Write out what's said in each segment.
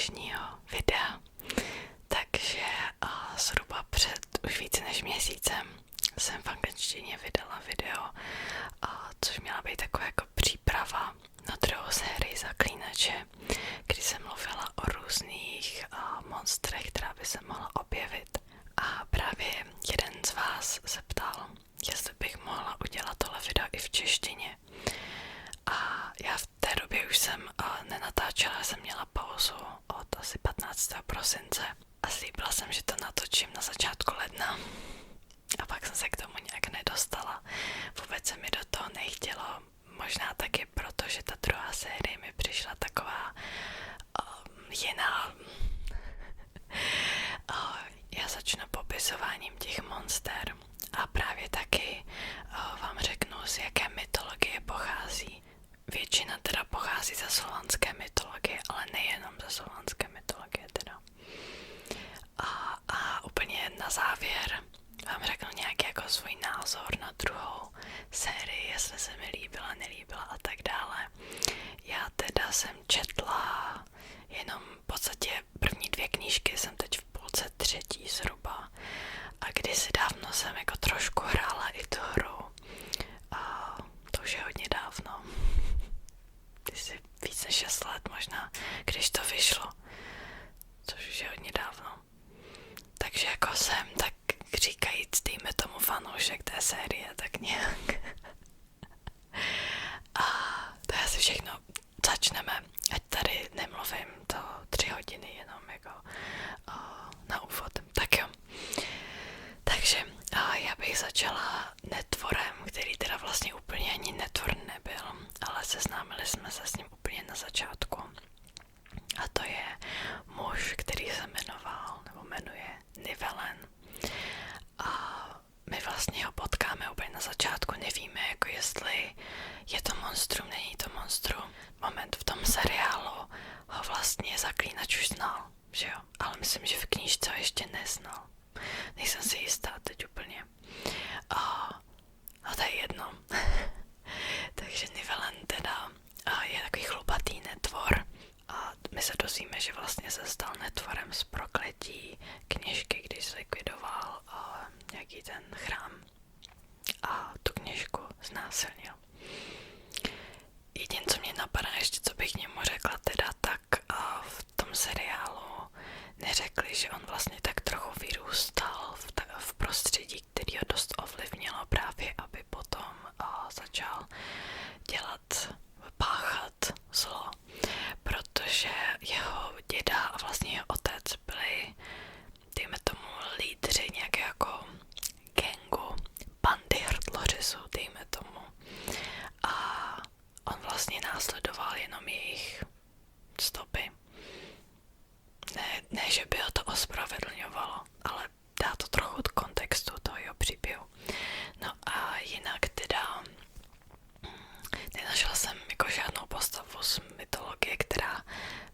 dnešního videa. Takže zhruba před už více než měsícem jsem v angličtině vydala video, což měla být taková jako příprava na druhou sérii Zaklínače, kdy jsem mluvila o různých monstrech, která by se mohla objevit. A právě jeden z vás se ptal, jestli bych mohla udělat tohle video i v češtině. A já v té době už jsem nenatáčela, jsem měla pauzu od asi 15. prosince a slíbila jsem, že to natočím na začátku ledna. A pak jsem se k tomu nějak nedostala. Vůbec se mi do toho nechtělo. Možná taky proto, že ta druhá série mi přišla taková jiná. Já začnu popisováním těch monster a právě taky vám řeknu, z jaké mytologie pochází. Většina teda pochází ze slovanské mytologie, ale nejenom ze slovanské mytologie teda. A úplně na závěr vám řeknu nějaký jako svůj názor na druhou sérii, jestli se mi líbila, nelíbila a tak dále. Já teda jsem četla jenom v podstatě první 2 knížky, jsem teď v půlce 3. zhruba. A kdysi dávno jsem jako trošku hrála i tu hru. A to už je hodně dávno. Kdysi víc než 6 let možná, když to vyšlo. Což už je hodně dávno. Takže jako jsem tak říkajíc, dejme tomu fanoušek té série, tak nějak. A to je asi všechno. Začneme, ať tady nemluvím to 3 hodiny jenom jako na úvod. Tak jo. Takže já bych začala netvorem, který teda vlastně úplně ani netvor nebyl, ale seznámili jsme se s ním úplně na začátku. A to je muž, který se jmenuje Nivellen. A my vlastně ho potkáme úplně na začátku, nevíme jako jestli je to monstrum, není to monstrum. Moment, v tom seriálu ho vlastně Zaklínač už znal, že jo? Ale myslím, že v knížce ho ještě neznal. Nejsem si jistá teď úplně. A to je jedno. Takže Nivellen teda je takový chlupatý netvor. A my se dozvíme, že vlastně se stal netvorem z prokletí kněžky, když zlikvidoval nějaký ten chrám a tu kněžku znásilnil. Jediné, co mě napadá ještě, co bych němu řekla teda, tak v tom seriálu neřekli, že on vlastně tak trochu vyrůstal v prostředí, který ho dost ovlivnilo právě, aby potom začal páchat zlo. Protože jeho děda a vlastně jeho otec byli, dejme tomu, lídři nějaké jako gangu, bandy hrdlořezů, dejme tomu. A on vlastně následoval jenom jejich stopy. Ne, že by ho to ospravedlňovalo, ale dá to trochu do kontextu toho jeho příběhu. No a jinak teda nenašla jsem jako žádnou postavu z mytologie, která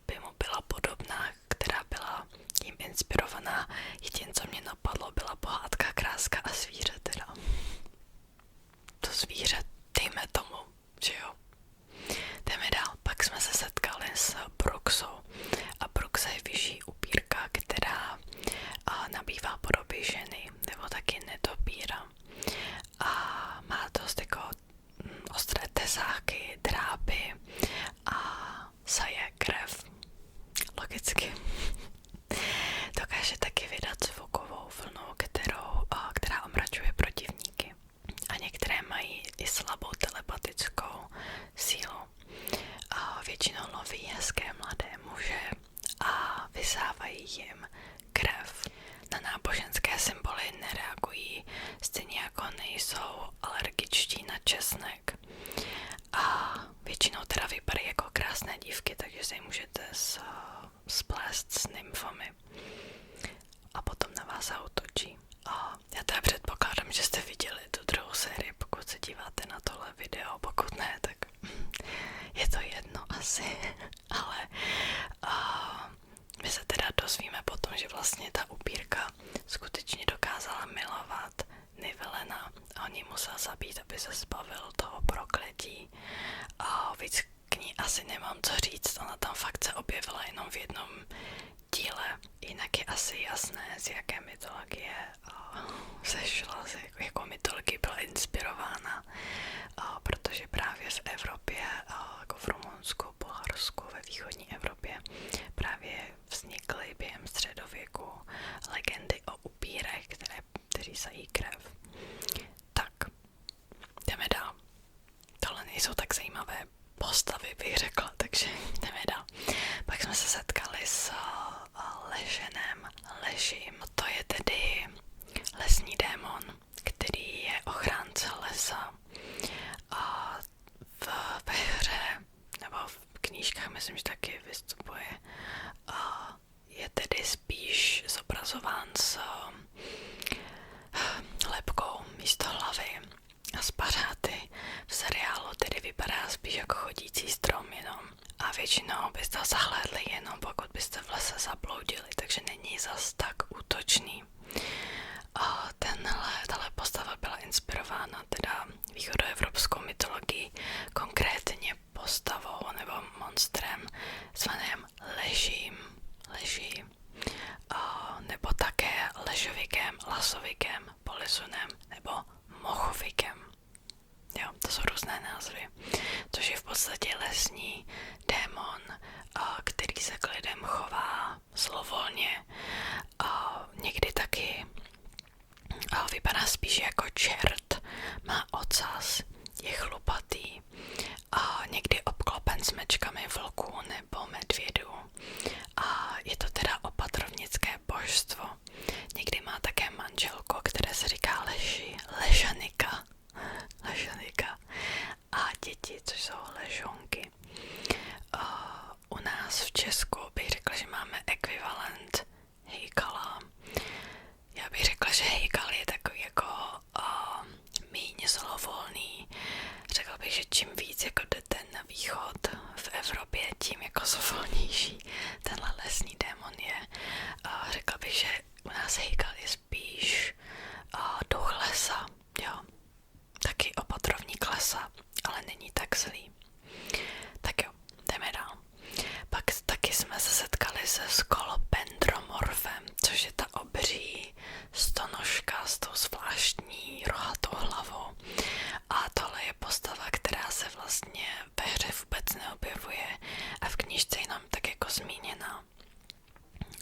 by mu byla podobná, která byla jim inspirovaná. Jediné, co mě napadlo, byla pohádka Kráska a zvíře teda. To zvíře, dejme tomu, že jo. Jdeme dál, pak jsme se setkali s Bruxou. A Bruxa je vyšší upírka, která nabývá podoby ženy, nebo taky netopíra. A má dost jako ostré tesáky, drápy a saje krev. Logicky. Dokáže taky vydat zvukovou vlnu, která omračuje protivníky. A některé mají i slabou telepatickou sílu. A většinou loví hezké mladé muže a vysávají jim krev. Na náboženské symboly nereagují, stejně jako nejsou alergičtí na česnek. A většinou teda vypadají jako krásné dívky, takže se jim můžete splést s nymfami. A potom na vás zaútočí. Já teda předpokládám, že jste viděli tu druhou sérii, pokud se díváte na tohle video, pokud ne, tak je to jedno asi. Ale my se teda dozvíme potom, že vlastně ta upírka skutečně dokázala milovat Nivellena a on ji musel zabít, aby se zbavil toho prokletí. Víc k ní asi nemám co říct, ona tam fakt fakt se objevila jenom v jednom díle. Jinak je asi jasné, z jaké mytologie sešla, z jakou mytologii byla inspirována, protože právě v Evropě, jako v Rumunsku, Bulharsku, ve východní Evropě, právě vznikly během středověku legendy o upírech, kteří sají krev. Tak, jdeme dál. Tohle nejsou tak zajímavé postavy, bych řekla, takže jdeme dál. Pak jsme se setkali s Leším. To je tedy lesní démon, který je ochránce lesa. A ve hře, nebo v knížkách myslím, že taky vystupuje. A je tedy spíš zobrazován s lebkou místo hlavy a s pařáty. V seriálu tedy vypadá spíš jako chodící strom jenom. A většinou byste ho zahlédli jenom pokud byste v lese zabloudili, takže není zas tak útočný. A tahle postava byla inspirována teda východoevropskou mytologií, konkrétně postavou nebo monstrem zvaným Leží, nebo také Ležovikem, Lasovikem, Polisunem nebo Mochovikem. Jo, to jsou různé názvy, což je v podstatě lesní démon, který se k lidem chová zlovolně. Někdy taky vypadá spíš jako čert, má ocas, je chlupatý a někdy obklopen smečkami vlků nebo medvědů. A je to teda opatrovnické božstvo. Někdy má také manželku, které se říká Ležanika. A děti, což jsou ležonky. U nás v Česku bych řekla, že máme ekvivalent hejkala. Já bych řekla, že hejkal je takový jako míň zlovolný. Řekla bych, že čím víc jako jdete na východ v Evropě, tím jako zlovolnější tenhle lesní démon je. Řekla bych, že u nás hejkal je spíš duch lesa, jo. Taky opatrovník lesa, ale není tak zlý. Tak jo, jdeme dál. Pak taky jsme se setkali se Skolopendromorfem, což je ta obří stonožka s tou zvláštní rohatou hlavou. A tohle je postava, která se vlastně ve hře vůbec neobjevuje a v knížce jenom tak jako zmíněná.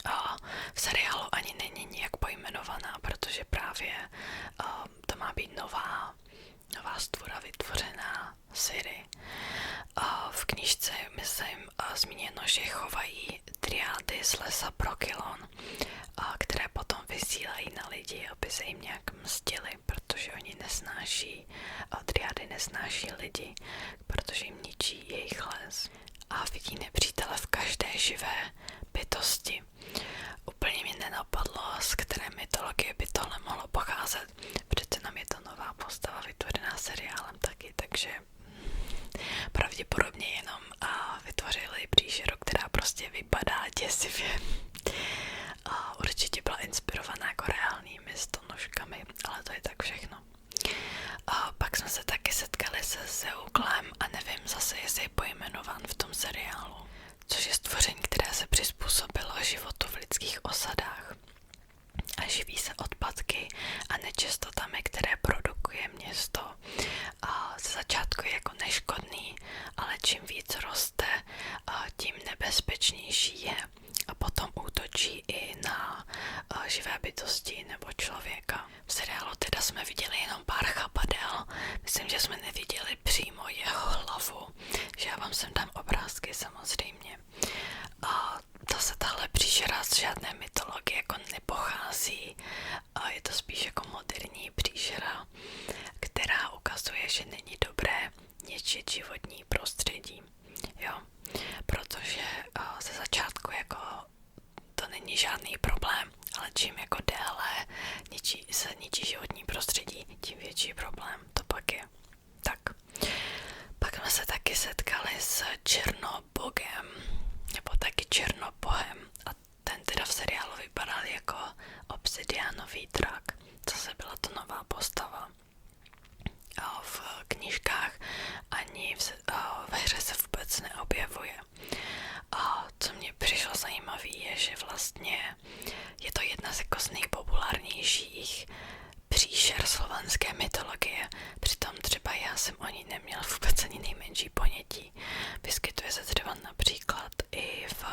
A v seriálu ani není nijak pojmenovaná, protože právě to má být nová stvora vytvořená Siri. V knížce myslím zmíněno, že chovají triády z lesa Brokilon, které potom vysílají na lidi, aby se jim nějak mstili, protože oni nesnáší, triády nesnáší lidi, protože jim ničí jejich les. A vidí nepřítele v každé živé bytosti. Úplně mi nenapadlo, z které mytologie by tohle mohlo pocházet. Přece nám je to nová postava vytvořená seriálem taky, takže pravděpodobně jenom vytvořili příšeru, která prostě vypadá děsivě. Určitě byla inspirovaná jako reálnými stonožkami, ale to je tak všechno. Pak jsme se taky setkali se Zeuglem a nevím zase, jestli je pojmenovan v tom seriálu, což je stvoření, které se přizpůsobilo životu v lidských osadách a živí se odpadky a nečistotami, které produkuje město. Ze začátku je jako neškodný, ale čím víc roste, tím nebezpečnější je a potom útočí i na živé bytosti nebo člověka. V seriálu teda jsme viděli jenom pár chapadel, myslím, že jsme neviděli přímo jeho hlavu, že já vám sem dám obrázky samozřejmě. Zase tahle příšera z žádné mytologie jako nepochází, je to spíš jako moderní příšera, která ukazuje, že není dobré ničit životní prostředí, jo, protože ze začátku jako to není žádný problém, ale čím jako déle se ničí životní prostředí, tím větší problém to pak je. Tak, pak jsme se taky setkali s Černobogem, nebo taky Černobohem, a ten teda v seriálu vypadal jako obsidianový drak, zase byla to nová postava. V knížkách ani ve hře se vůbec neobjevuje. o ní neměl vůbec ani nejmenší ponětí. Vyskytuje se třeba například i v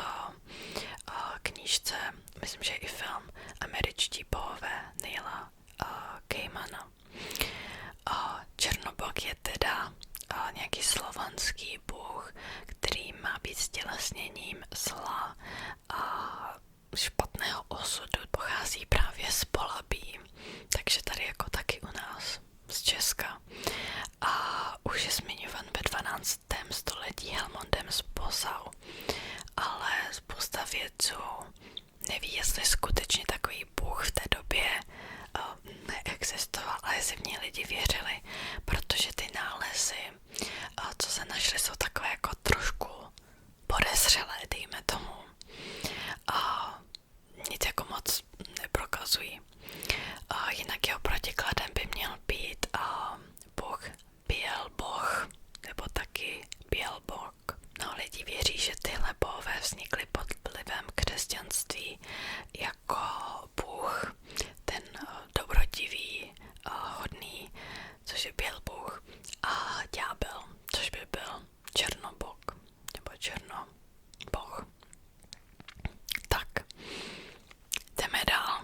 knížce, myslím, že i film Američtí bohové Neila Gaimana. Černobog je teda nějaký slovanský bůh, který má být stělesněním zla a špatného osudu, pochází právě z Polabí, takže tady jako taky u nás z Česka. A už je zmiňovan ve 12. století Helmondem z Posau, ale spousta vědců neví, jestli skutečně takový bůh v té době neexistoval, ale jestli v něj lidi věřili, protože ty nálezy, co se našly, jsou takové jako trošku podezřelé, dejme tomu. A nic jako moc neprokazují. Jinak jeho protikladem by měl být bůh Bělboh, nebo taky Bělbok. No, lidi věří, že tyhle bohové vznikly pod vlivem křesťanství jako bůh, ten dobrotivý, hodný, což je Bělbůh, a ďábel, což by byl Černobog, nebo Černoboh. Tak, jdeme dál.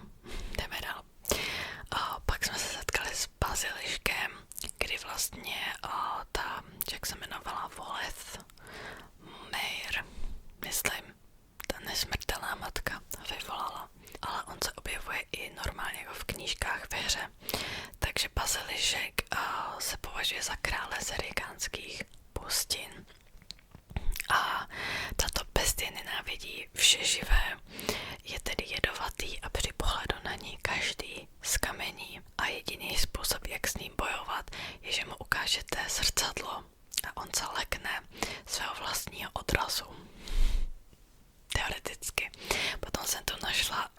Pak jsme se setkali s Baziliškem, kdy vlastně jak se jmenovala, Voleth Meir, myslím, ta nesmrtelná matka vyvolala, ale on se objevuje i normálně jako v knížkách ve hře, takže Bazilišek se považuje za krále zerikánských pustin. A tato bestie nenávidí vše živé, je tedy jedovatý a při pohledu na ní každý zkamení a jediný způsob, jak s ním bojovat, je, že mu ukážete zrcadlo a on se lekne svého vlastního odrazu. Teoreticky. Potom jsem tu našla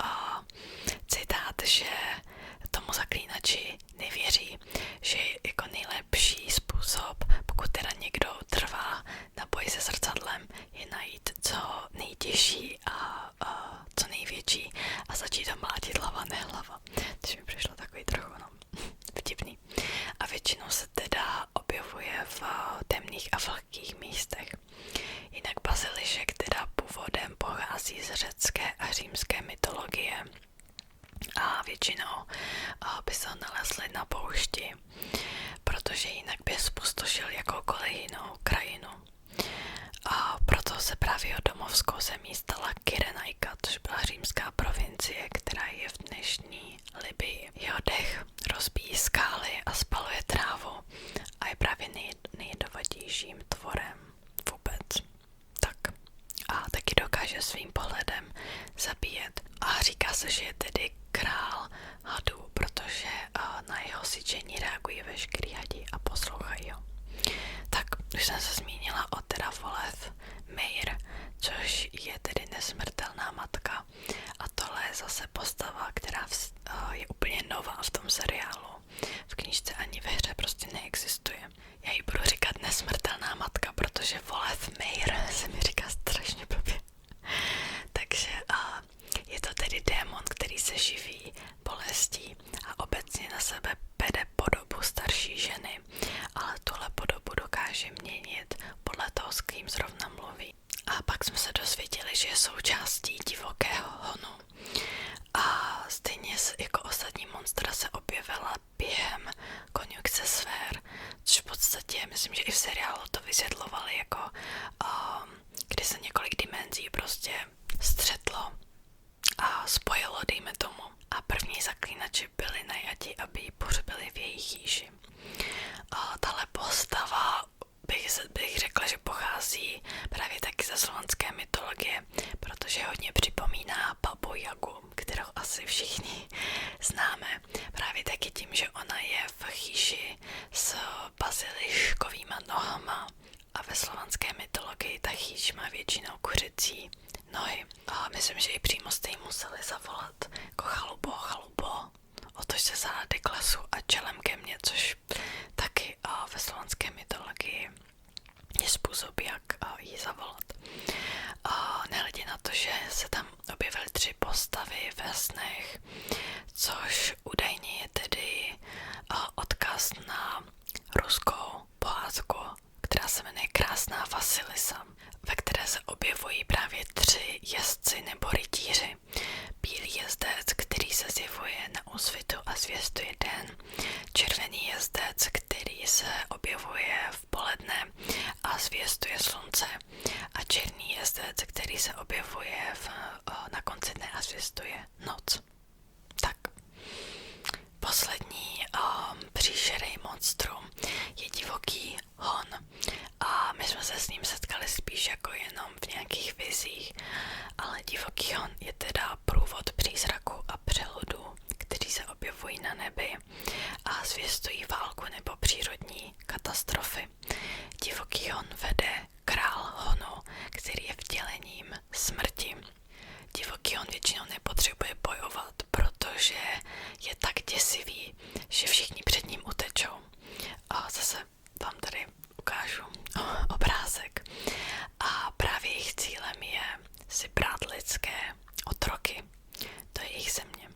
citát, že tomu zaklínači nevěří, že jako nejlepší způsob, pokud teda někdo trvá na boji se zrcadlem, je najít co nejtěžší a co největší a začít to mlátit hlava, ne hlava. Takže mi přišlo takový trochu vtipný. A většinou se teda objevuje v temných a vlhkých místech. Jinak Bazilišek teda původem pochází z řecké a římské mytologie a většinou by se ho nalezli na poušti, protože jinak by zpustošil jakoukoliv jinou krajinu. A proto se právě jeho domovskou zemí stala Kyrenajka, což byla římská provincie, která je v dnešní Libii. Jeho dech rozbíjí skály a spaluje trávu a je právě nejjedovatějším tvorem vůbec. Tak. A taky dokáže svým pohledem zabíjet. A říká se, že je tedy král hadů, protože na jeho syčení reagují veškerý hadi a poslouchají ho. Tak, už jsem se zmínila o teda Voleth Meir, což je tedy nesmrtelná matka. A tohle je zase postava, která je úplně nová v tom seriálu. V knížce ani ve hře prostě neexistuje. Já jí budu říkat nesmrtelná matka, protože Voleth Meir se mi říká strašně blbě. Takže je to tedy démon, který se živí bolestí a obecně na sebe bere podobu starší ženy, ale tuhle podobu dokáže měnit podle toho, s kým zrovna mluví. A pak jsme se dozvěděli, že je součástí divokého honu. A stejně jako ostatní monstra se objevila během konjunkce sfér, což v podstatě, myslím, že i v seriálu to vysvětlovali jako kdy se několik dimenzí prostě střetlo a spojilo, dejme tomu. A první zaklínači byli najati, aby ji pohřbili v jejich jíži. Tahle postava bych řekla, že pochází právě taky ze slovanské mytologie, protože hodně připomíná Babu Jagu, kterou asi všichni známe. Právě taky tím, že ona je v chýši s baziliškovýma nohama a ve slovanské mytologii ta chýš má většinou kuřecí nohy. A myslím, že i přímo jste jí museli zavolat jako chalubo, otoč se zády k lesu a čelem ke mně, což taky ve slovanské mytologii je způsob, jak ji zavolat. Nehledě na to, že se tam objevily 3 postavy ve snech, což údajně je tedy odkaz na ruskou Basilisa, ve které se objevují právě 3 jezdci nebo rytíři. Bílý jezdec, který se zjevuje na úsvitu a zvěstuje den. Červený jezdec, který se objevuje v poledne a zvěstuje slunce. A černý jezdec, který se objevuje na konci dne a zvěstuje noc. Tak. Poslední příšerej monstrum je divoký hon. A my jsme se s ním setkali spíš jako jenom v nějakých vizích, ale divoký hon je teda průvod přízraku a přeludu, kteří se objevují na nebi a zvěstují válku nebo přírodní katastrofy. Divoký hon vede král honu, který je vtělením smrti. Divoký hon většinou nepotřebuje bojovat, protože je tak děsivý, že všichni před ním utečou. A zase vám tady ukážu obrázek. A právě jejich cílem je si brát lidské otroky do jejich země,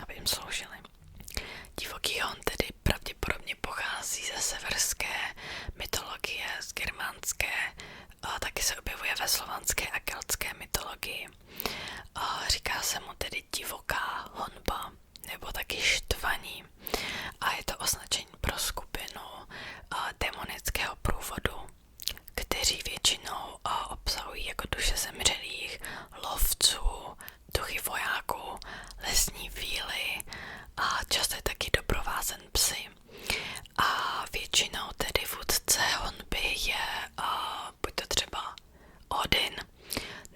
aby jim sloužili. Divoký hon tedy pravděpodobně pochází ze severské mytologie, z germánské, a taky se objevuje ve slovanské a keltské mytologii. A říká se mu tedy divoká honba, nebo taky štvaní. A je to označení pro skupinu demonického průvodu, kteří většinou obsahují jako duše zemřelých, lovců, duchy vojáků, lesní víly a často je taky doprovázen psy. A většinou tedy vůdce honby je buď to třeba Odin,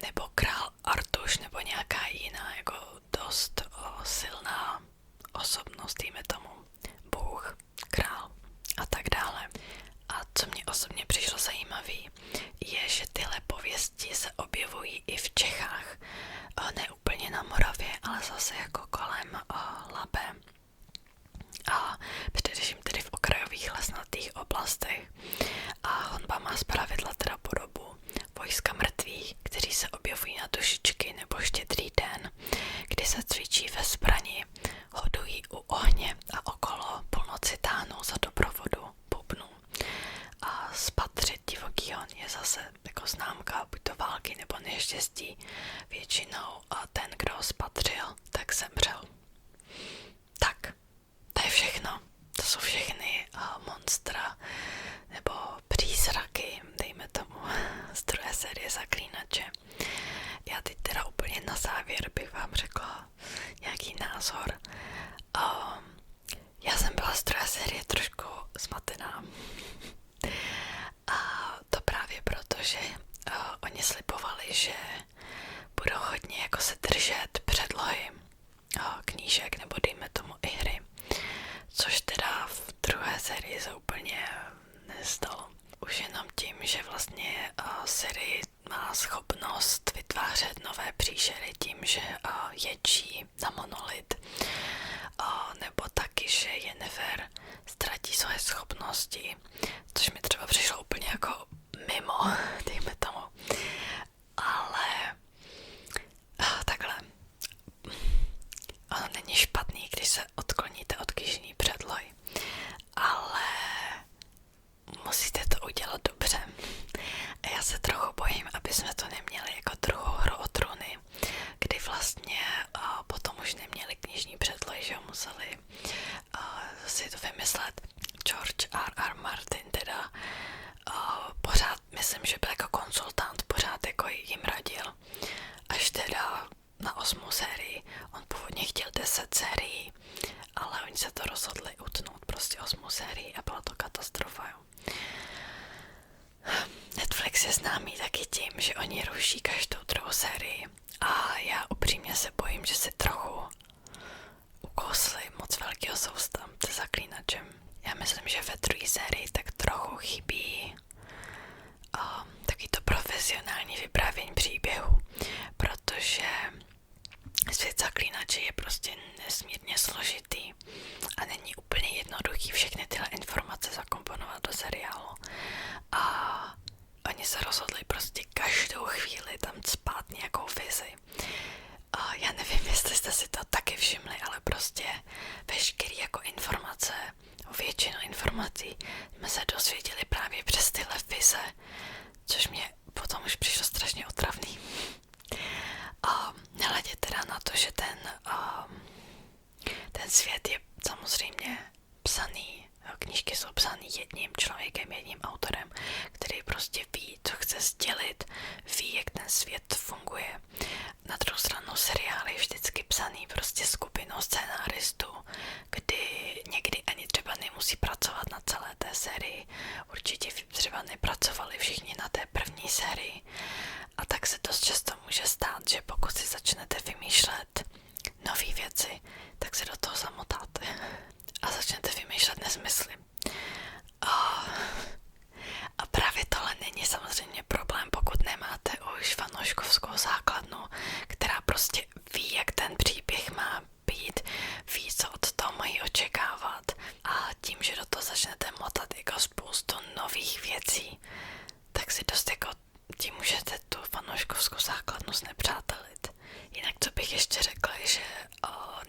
nebo král Artuš, nebo nějaká jiná jako dost silná osobnost, dejme tomu bůh, král a tak dále. A co mě osobně přišlo zajímavý, je, že tyhle pověsti se objevují i v Čechách. Ne úplně na Moravě, ale zase jako kolem Labe. A především tedy v okrajových lesnatých oblastech. A honba má zpravidla teda podobu vojska mrtvých, kteří se objevují na dušičky nebo štědrý den, kdy se cvičí ve zbrani, hodují u ohně a okolo půlnoci táhnou za doprovodu bubnů. A spatřit divoký hon je zase jako známka buď to války nebo neštěstí. Většinou ten, kdo ho spatřil, tak zemřel. Tak, to je všechno. To jsou všechny monstra nebo přízraky, dejme tomu, z druhé série Zaklínače. Já teď teda úplně na závěr bych vám řekla nějaký názor. Já jsem byla z druhé série trošku zmatená. A to právě proto, že oni slibovali, že budou hodně jako se držet předlohy knížek nebo dejme tomu i hry. Což teda v druhé sérii se úplně nestalo. Už jenom tím, že vlastně série má schopnost vytvářet nové příšery tím, že ječí na monolit. Nebo taky, že Yennefer ztratí své schopnosti, což mi třeba přišlo úplně jako mimo, dejme tomu. Ale takhle, ono není špatný, když se odkloníte od kýžený předlohy, ale musíte to udělat dobře. A já se trochu bojím, aby jsme to neměli jako druhou hru o trůny, kdy vlastně potom už neměli knižní předlohy, že museli si to vymyslet. George R.R. Martin teda pořád, myslím, že byl jako konzultant, pořád jako jim radil, až teda na 8. sérii. On původně chtěl 10 sérií, ale oni se to rozhodli utnout prostě 8. sérii a byla to katastrofa. Jo. Netflix je známý taky tím, že oni ruší každou druhou sérii a já upřímně se bojím, že si trochu ukousli moc velkého sousta se Zaklínačem. Já myslím, že ve druhé sérii tak trochu chybí taky to profesionální vyprávění příběhu, protože svět Zaklínače je prostě nesmírně složitý a není úplně jednoduchý všechny tyhle informace zakomponovat do seriálu. A oni se rozhodli prostě každou chvíli tam cpát nějakou vizi. Já nevím, jestli jste si to taky všimli, ale prostě veškeré jako informace, většinu informací jsme se dozvěděli právě přes tyhle vize, což mě prostě ví, co chce sdělit, ví, jak ten svět funguje. Na druhou stranu seriál je vždycky psaný prostě skupinou scénáristů, kdy někdy ani třeba nemusí pracovat na celé té sérii. Určitě třeba nepracovali všichni na té první sérii. A tak se dost často může stát, že pokud si začnete vymýšlet nové věci, tak se do toho zamotáte a začnete vymýšlet nesmysly. A právě tohle není samozřejmě problém, pokud nemáte už fanouškovskou základnu, která prostě ví, jak ten příběh má být, ví, co od toho mají očekávat. A tím, že do toho začnete motat jako spoustu nových věcí, tak si dost jako tím můžete tu fanouškovskou základnu znepřátelit. Jinak co bych ještě řekla, že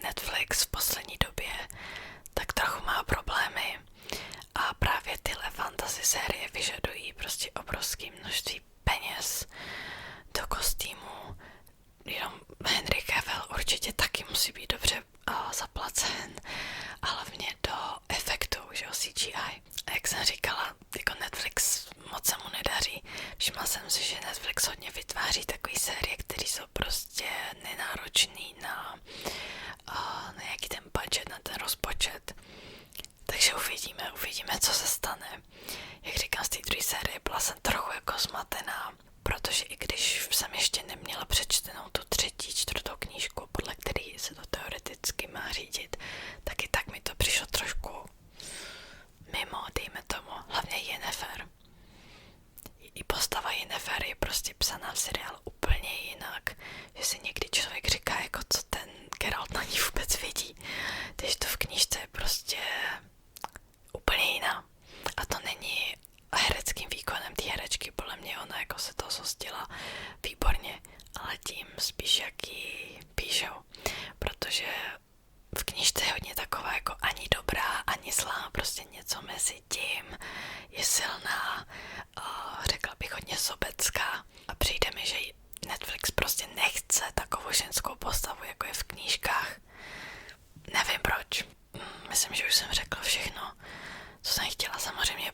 Netflix v poslední době tak trochu má problémy a právě tyhle fantasy série vyžadují prostě obrovské množství peněz do kostýmu. Jenom Henry Cavill určitě taky musí být dobře zaplacen a hlavně do efektů, že jo, CGI. A jak jsem říkala, jako Netflix moc se mu nedaří. Všimla jsem si, že Netflix hodně vytváří takové série, které jsou prostě nenáročný na nějaký ten budget, na ten rozpočet. Takže uvidíme, co se stane. Jak říkám, z té druhé série byla jsem trochu jako zmatená, protože i když jsem ještě neměla přečtenou tu třetí, čtvrtou knížku, podle které se to teoreticky má řídit, tak i tak mi to přišlo trošku mimo, dejme tomu, hlavně Yennefer. I postava Yennefer je prostě psaná v seriálu úplně jinak, že si někdy člověk říká, jako co ten Geralt na ní vůbec vidí, když to v knížce je prostě úplně jiná. A to není hereckým výkonem té herečky, podle mě ona jako se to zhostila výborně, ale tím spíš jak ji píšou, protože v knížce je hodně taková jako ani dobrá, ani zlá, prostě něco mezi tím, je silná, řekla bych hodně sobecká a přijde mi, že Netflix prostě nechce takovou ženskou postavu, jako je v knížkách. Nevím proč, myslím, že už jsem řekla všechno, co jsem chtěla. Samozřejmě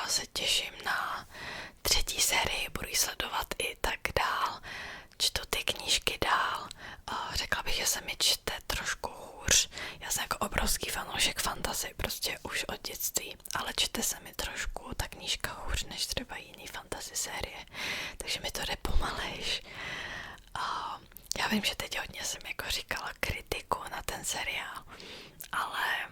se těším na třetí sérii, budu ji sledovat i tak dál, čtu ty knížky dál, řekla bych, že se mi čte trošku hůř. Já jsem jako obrovský fanoušek fantasy, prostě už od dětství, ale čte se mi trošku ta knížka hůř než třeba jiný fantasy série, takže mi to jde pomalejš. Já vím, že teď hodně jsem jako říkala kritiku na ten seriál, ale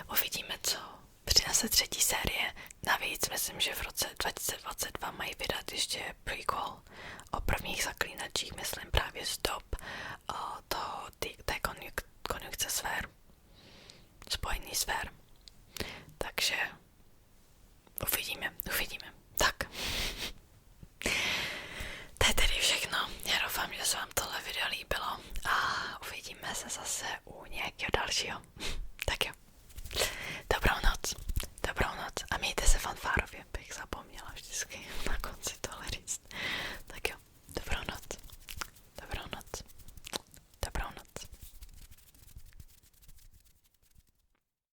uvidíme, co přinese třetí série. Navíc myslím, že v roce 2022 mají vydat ještě prequel o prvních zaklínačích, myslím právě z dob té konjunkce sfér, spojený sfér. Takže